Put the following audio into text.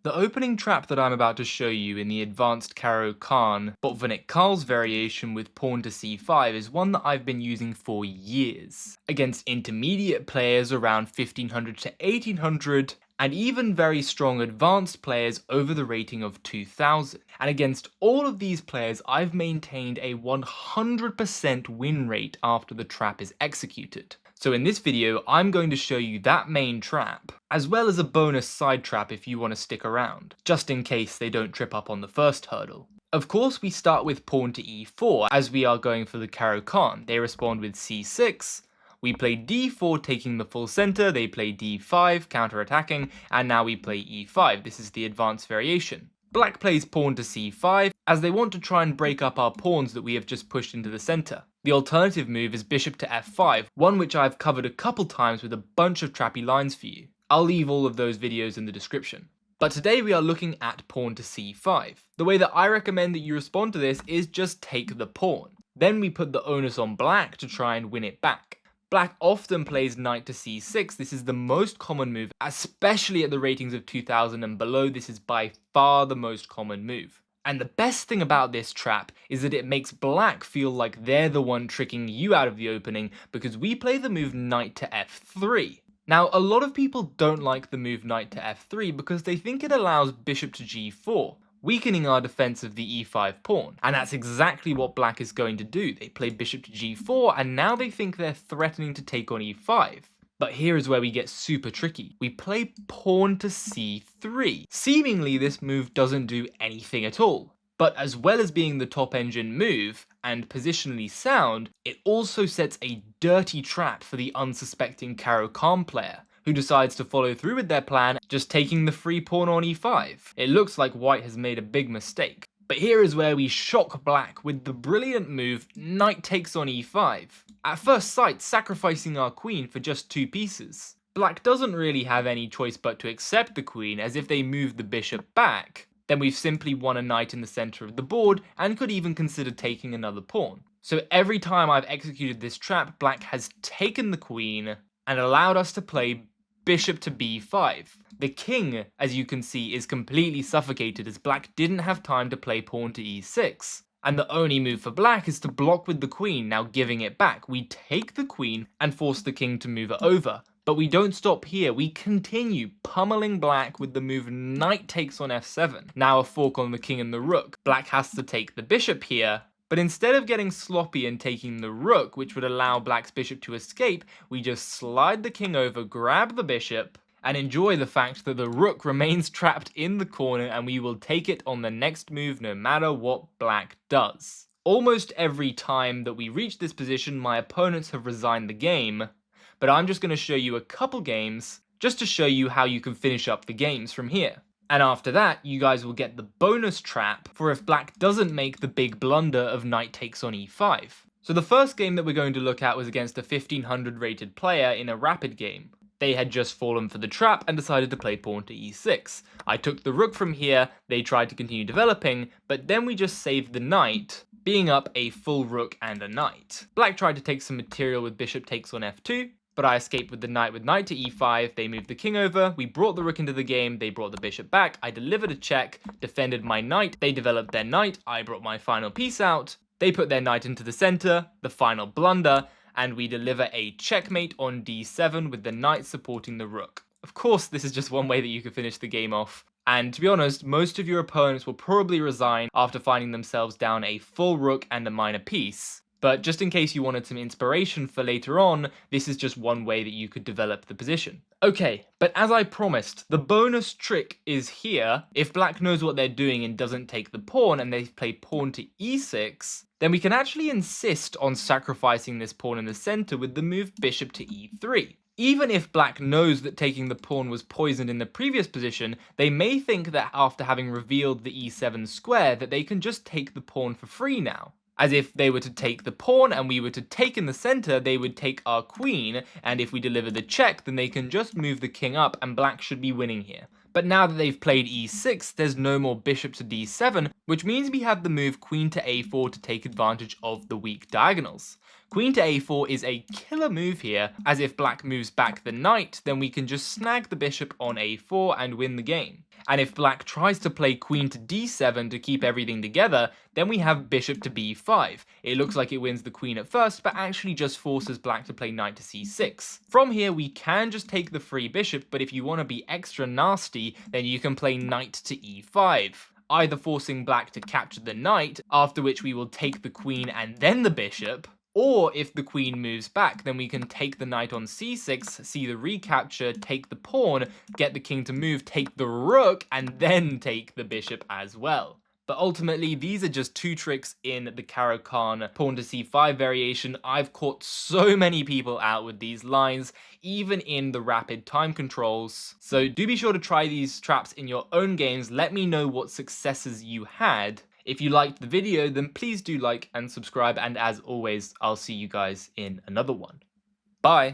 The opening trap that I'm about to show you in the advanced Caro-Kann Botvinnik Karl's variation with pawn to c5 is one that I've been using for years, against intermediate players around 1500 to 1800, and even very strong advanced players over the rating of 2000. And against all of these players, I've maintained a 100% win rate after the trap is executed. So in this video, I'm going to show you that main trap, as well as a bonus side trap if you want to stick around, just in case they don't trip up on the first hurdle. Of course, we start with pawn to e4, as we are going for the Caro-Kann. They respond with c6, we play d4 taking the full center, they play d5 counter-attacking, and now we play e5. This is the advanced variation. Black plays pawn to c5, as they want to try and break up our pawns that we have just pushed into the center. The alternative move is bishop to f5, one which I've covered a couple times with a bunch of trappy lines for you. I'll leave all of those videos in the description. But today we are looking at pawn to c5. The way that I recommend that you respond to this is just take the pawn. Then we put the onus on black to try and win it back. Black often plays knight to c6. This is the most common move, especially at the ratings of 2000 and below. This is by far the most common move. And the best thing about this trap is that it makes black feel like they're the one tricking you out of the opening, because we play the move knight to f3. Now, a lot of people don't like the move knight to f3 because they think it allows bishop to g4, weakening our defense of the e5 pawn. And that's exactly what black is going to do. They play bishop to g4, and now they think they're threatening to take on e5. But here is where we get super tricky. We play pawn to c3. Seemingly, this move doesn't do anything at all. But as well as being the top engine move, and positionally sound, it also sets a dirty trap for the unsuspecting Caro-Kann player, who decides to follow through with their plan, just taking the free pawn on e5. It looks like white has made a big mistake. But here is where we shock black with the brilliant move knight takes on e5. At first sight, sacrificing our queen for just 2 pieces. Black doesn't really have any choice but to accept the queen, as if they move the bishop back, then we've simply won a knight in the center of the board and could even consider taking another pawn. So every time I've executed this trap, black has taken the queen and allowed us to play bishop to b5. The king, as you can see, is completely suffocated as black didn't have time to play pawn to e6. And the only move for black is to block with the queen, now giving it back. We take the queen and force the king to move it over. But we don't stop here, we continue pummeling black with the move knight takes on f7. Now a fork on the king and the rook. Black has to take the bishop here, but instead of getting sloppy and taking the rook, which would allow black's bishop to escape, we just slide the king over, grab the bishop, and enjoy the fact that the rook remains trapped in the corner and we will take it on the next move no matter what black does. Almost every time that we reach this position, my opponents have resigned the game, but I'm just going to show you a couple games just to show you how you can finish up the games from here. And after that, you guys will get the bonus trap for if black doesn't make the big blunder of knight takes on e5. So the first game that we're going to look at was against a 1500 rated player in a rapid game. They had just fallen for the trap and decided to play pawn to e6. I took the rook from here, they tried to continue developing, but then we just saved the knight, being up a full rook and a knight. Black tried to take some material with bishop takes on f2, but I escaped with knight to e5, they moved the king over, we brought the rook into the game, they brought the bishop back, I delivered a check, defended my knight, they developed their knight, I brought my final piece out, they put their knight into the center, the final blunder, and we deliver a checkmate on d7 with the knight supporting the rook. Of course, this is just one way that you can finish the game off. And to be honest, most of your opponents will probably resign after finding themselves down a full rook and a minor piece. But just in case you wanted some inspiration for later on, this is just one way that you could develop the position. Okay, but as I promised, the bonus trick is here. If black knows what they're doing and doesn't take the pawn and they play pawn to e6, then we can actually insist on sacrificing this pawn in the center with the move bishop to e3. Even if black knows that taking the pawn was poisoned in the previous position, they may think that after having revealed the e7 square that they can just take the pawn for free now. As if they were to take the pawn and we were to take in the center, they would take our queen, and if we deliver the check, then they can just move the king up and black should be winning here. But now that they've played e6, there's no more bishop to d7, which means we have the move queen to a4 to take advantage of the weak diagonals. Queen to a4 is a killer move here, as if black moves back the knight, then we can just snag the bishop on a4 and win the game. And if black tries to play queen to d7 to keep everything together, then we have bishop to b5. It looks like it wins the queen at first, but actually just forces black to play knight to c6. From here, we can just take the free bishop, but if you want to be extra nasty, then you can play knight to e5. Either forcing black to capture the knight, after which we will take the queen and then the bishop, or if the queen moves back, then we can take the knight on c6, see the recapture, take the pawn, get the king to move, take the rook, and then take the bishop as well. But ultimately, these are just two tricks in the Caro-Kann pawn to c5 variation. I've caught so many people out with these lines, even in the rapid time controls. So do be sure to try these traps in your own games. Let me know what successes you had. If you liked the video, then please do like and subscribe, and as always, I'll see you guys in another one. Bye!